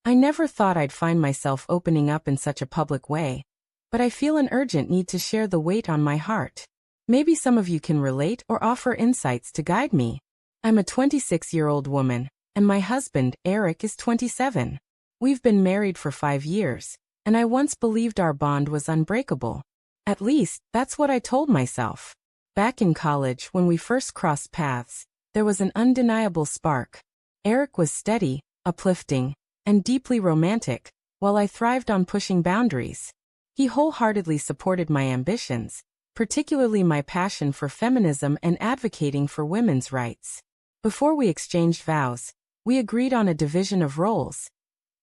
I never thought I'd find myself opening up in such a public way, but I feel an urgent need to share the weight on my heart. Maybe some of you can relate or offer insights to guide me. I'm a 26-year-old woman, and my husband, Eric, is 27. We've been married for 5 years, and I once believed our bond was unbreakable. At least, that's what I told myself. Back in college, when we first crossed paths, there was an undeniable spark. Eric was steady, uplifting, and deeply romantic, while I thrived on pushing boundaries. He wholeheartedly supported my ambitions, particularly my passion for feminism and advocating for women's rights. Before we exchanged vows, we agreed on a division of roles.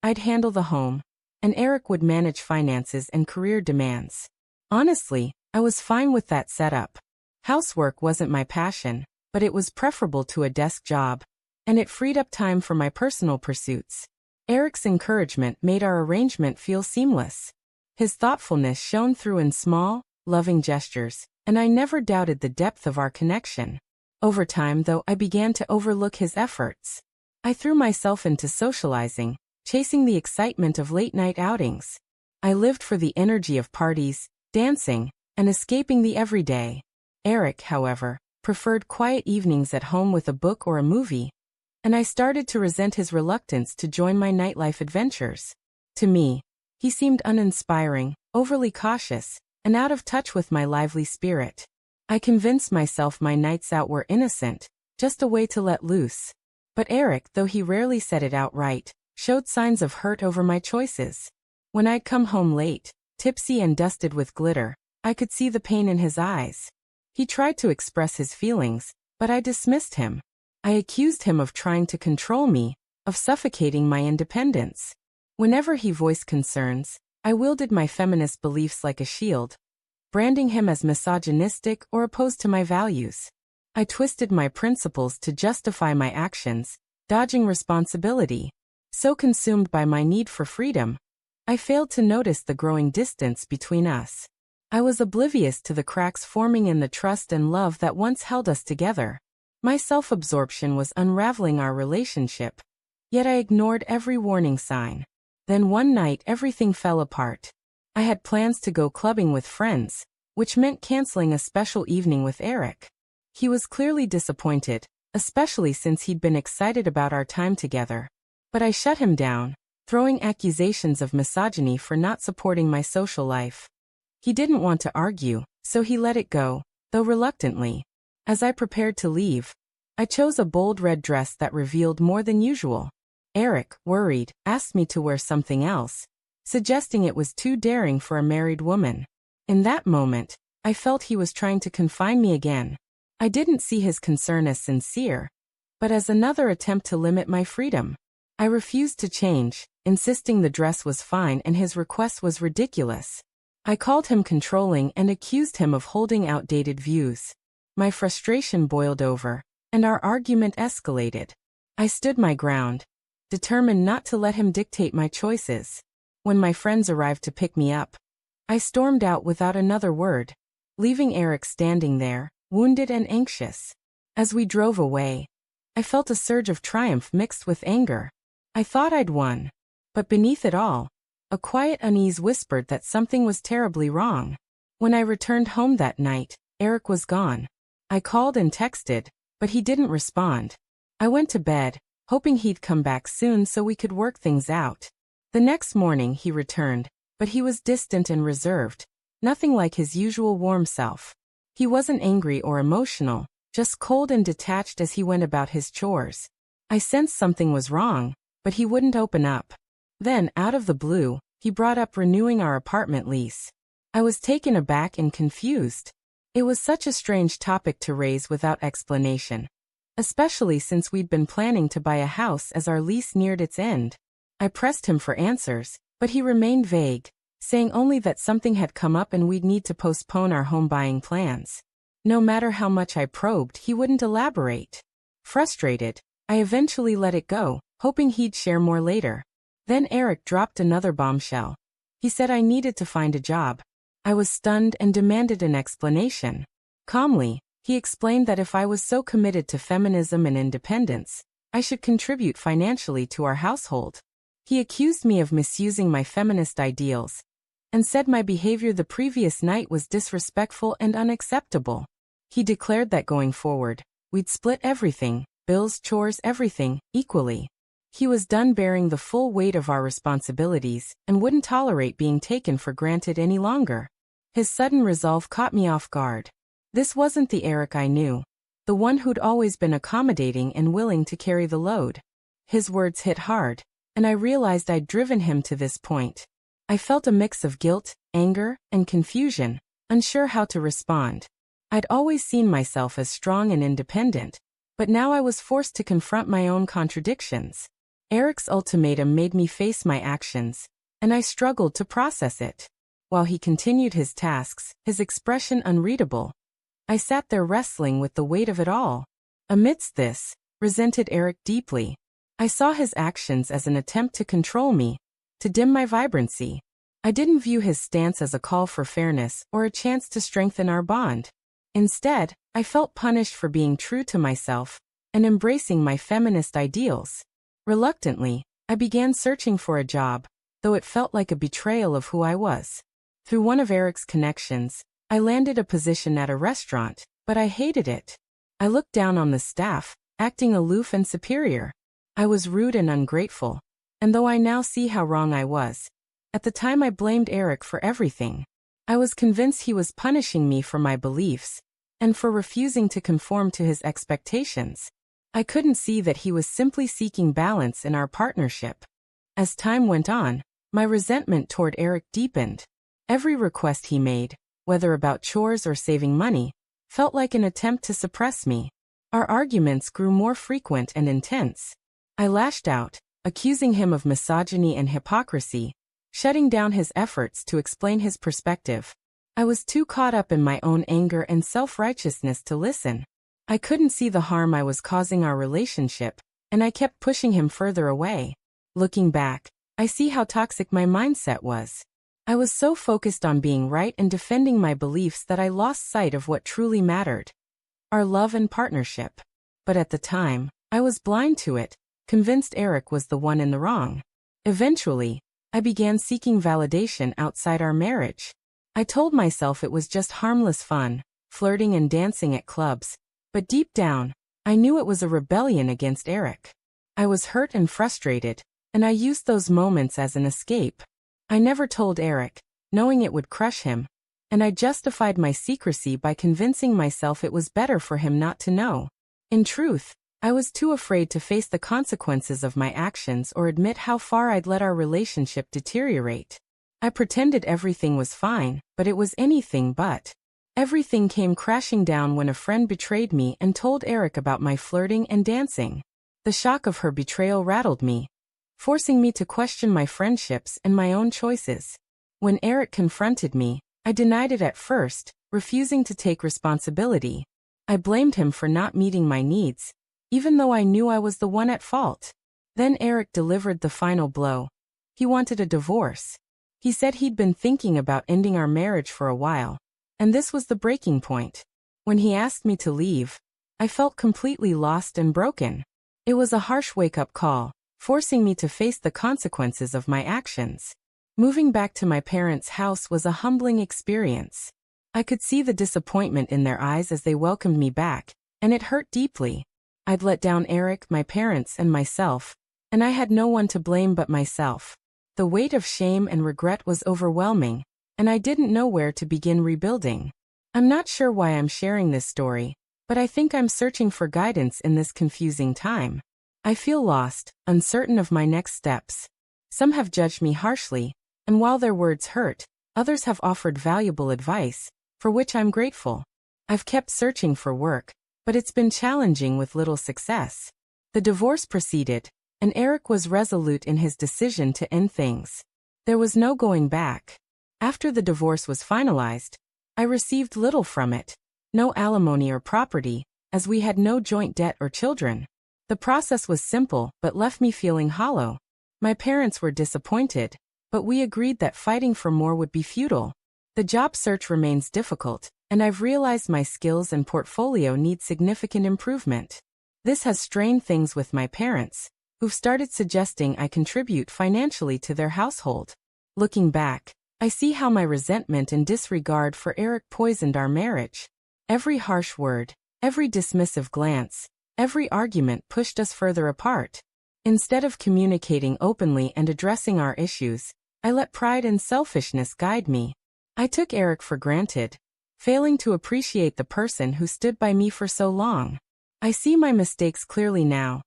I'd handle the home, and Eric would manage finances and career demands. Honestly, I was fine with that setup. Housework wasn't my passion, but it was preferable to a desk job, and it freed up time for my personal pursuits. Eric's encouragement made our arrangement feel seamless. His thoughtfulness shone through in small, loving gestures, and I never doubted the depth of our connection. Over time, though, I began to overlook his efforts. I threw myself into socializing, chasing the excitement of late-night outings. I lived for the energy of parties, dancing, and escaping the everyday. Eric, however, preferred quiet evenings at home with a book or a movie, and I started to resent his reluctance to join my nightlife adventures. To me, he seemed uninspiring, overly cautious, and out of touch with my lively spirit. I convinced myself my nights out were innocent, just a way to let loose. But Eric, though he rarely said it outright, showed signs of hurt over my choices. When I'd come home late, tipsy and dusted with glitter, I could see the pain in his eyes. He tried to express his feelings, but I dismissed him. I accused him of trying to control me, of suffocating my independence. Whenever he voiced concerns, I wielded my feminist beliefs like a shield, branding him as misogynistic or opposed to my values. I twisted my principles to justify my actions, dodging responsibility. So consumed by my need for freedom, I failed to notice the growing distance between us. I was oblivious to the cracks forming in the trust and love that once held us together. My self-absorption was unraveling our relationship, yet I ignored every warning sign. Then one night everything fell apart. I had plans to go clubbing with friends, which meant canceling a special evening with Eric. He was clearly disappointed, especially since he'd been excited about our time together. But I shut him down, throwing accusations of misogyny for not supporting my social life. He didn't want to argue, so he let it go, though reluctantly. As I prepared to leave, I chose a bold red dress that revealed more than usual. Eric, worried, asked me to wear something else, suggesting it was too daring for a married woman. In that moment, I felt he was trying to confine me again. I didn't see his concern as sincere, but as another attempt to limit my freedom. I refused to change, insisting the dress was fine and his request was ridiculous. I called him controlling and accused him of holding outdated views. My frustration boiled over, and our argument escalated. I stood my ground, determined not to let him dictate my choices. When my friends arrived to pick me up, I stormed out without another word, leaving Eric standing there, wounded and anxious. As we drove away, I felt a surge of triumph mixed with anger. I thought I'd won, but beneath it all, a quiet unease whispered that something was terribly wrong. When I returned home that night, Eric was gone. I called and texted, but he didn't respond. I went to bed, hoping he'd come back soon so we could work things out. The next morning he returned, but he was distant and reserved, nothing like his usual warm self. He wasn't angry or emotional, just cold and detached as he went about his chores. I sensed something was wrong, but he wouldn't open up. Then, out of the blue, he brought up renewing our apartment lease. I was taken aback and confused. It was such a strange topic to raise without explanation, especially since we'd been planning to buy a house as our lease neared its end. I pressed him for answers, but he remained vague, saying only that something had come up and we'd need to postpone our home buying plans. No matter how much I probed, he wouldn't elaborate. Frustrated, I eventually let it go, hoping he'd share more later. Then Eric dropped another bombshell. He said I needed to find a job. I was stunned and demanded an explanation. Calmly, he explained that if I was so committed to feminism and independence, I should contribute financially to our household. He accused me of misusing my feminist ideals and said my behavior the previous night was disrespectful and unacceptable. He declared that going forward, we'd split everything, bills, chores, everything, equally. He was done bearing the full weight of our responsibilities and wouldn't tolerate being taken for granted any longer. His sudden resolve caught me off guard. This wasn't the Eric I knew, the one who'd always been accommodating and willing to carry the load. His words hit hard, and I realized I'd driven him to this point. I felt a mix of guilt, anger, and confusion, unsure how to respond. I'd always seen myself as strong and independent, but now I was forced to confront my own contradictions. Eric's ultimatum made me face my actions, and I struggled to process it. While he continued his tasks, his expression unreadable, I sat there wrestling with the weight of it all. Amidst this, resented Eric deeply. I saw his actions as an attempt to control me, to dim my vibrancy. I didn't view his stance as a call for fairness or a chance to strengthen our bond. Instead, I felt punished for being true to myself and embracing my feminist ideals. Reluctantly, I began searching for a job, though it felt like a betrayal of who I was. Through one of Eric's connections, I landed a position at a restaurant, but I hated it. I looked down on the staff, acting aloof and superior. I was rude and ungrateful, and though I now see how wrong I was, at the time I blamed Eric for everything. I was convinced he was punishing me for my beliefs, and for refusing to conform to his expectations. I couldn't see that he was simply seeking balance in our partnership. As time went on, my resentment toward Eric deepened. Every request he made, whether about chores or saving money, felt like an attempt to suppress me. Our arguments grew more frequent and intense. I lashed out, accusing him of misogyny and hypocrisy, shutting down his efforts to explain his perspective. I was too caught up in my own anger and self-righteousness to listen. I couldn't see the harm I was causing our relationship, and I kept pushing him further away. Looking back, I see how toxic my mindset was. I was so focused on being right and defending my beliefs that I lost sight of what truly mattered: our love and partnership. But at the time, I was blind to it, convinced Eric was the one in the wrong. Eventually, I began seeking validation outside our marriage. I told myself it was just harmless fun, flirting and dancing at clubs, but deep down, I knew it was a rebellion against Eric. I was hurt and frustrated, and I used those moments as an escape. I never told Eric, knowing it would crush him, and I justified my secrecy by convincing myself it was better for him not to know. In truth, I was too afraid to face the consequences of my actions or admit how far I'd let our relationship deteriorate. I pretended everything was fine, but it was anything but. Everything came crashing down when a friend betrayed me and told Eric about my flirting and dancing. The shock of her betrayal rattled me, forcing me to question my friendships and my own choices. When Eric confronted me, I denied it at first, refusing to take responsibility. I blamed him for not meeting my needs, even though I knew I was the one at fault. Then Eric delivered the final blow. He wanted a divorce. He said he'd been thinking about ending our marriage for a while, and this was the breaking point. When he asked me to leave, I felt completely lost and broken. It was a harsh wake-up call, forcing me to face the consequences of my actions. Moving back to my parents' house was a humbling experience. I could see the disappointment in their eyes as they welcomed me back, and it hurt deeply. I'd let down Eric, my parents, and myself, and I had no one to blame but myself. The weight of shame and regret was overwhelming, and I didn't know where to begin rebuilding. I'm not sure why I'm sharing this story, but I think I'm searching for guidance in this confusing time. I feel lost, uncertain of my next steps. Some have judged me harshly, and while their words hurt, others have offered valuable advice, for which I'm grateful. I've kept searching for work, but it's been challenging with little success. The divorce proceeded, and Eric was resolute in his decision to end things. There was no going back. After the divorce was finalized, I received little from it, no alimony or property, as we had no joint debt or children. The process was simple but left me feeling hollow. My parents were disappointed, but we agreed that fighting for more would be futile. The job search remains difficult, and I've realized my skills and portfolio need significant improvement. This has strained things with my parents, who've started suggesting I contribute financially to their household. Looking back, I see how my resentment and disregard for Eric poisoned our marriage. Every harsh word, every dismissive glance, every argument pushed us further apart. Instead of communicating openly and addressing our issues, I let pride and selfishness guide me. I took Eric for granted, failing to appreciate the person who stood by me for so long. I see my mistakes clearly now,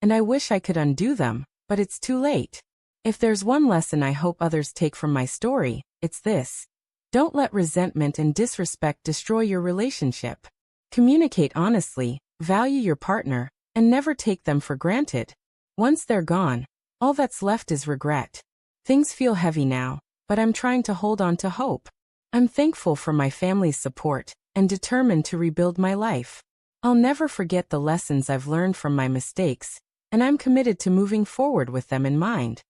and I wish I could undo them, but it's too late. If there's one lesson I hope others take from my story, it's this. Don't let resentment and disrespect destroy your relationship. Communicate honestly, value your partner, and never take them for granted. Once they're gone, all that's left is regret. Things feel heavy now, but I'm trying to hold on to hope. I'm thankful for my family's support and determined to rebuild my life. I'll never forget the lessons I've learned from my mistakes, and I'm committed to moving forward with them in mind.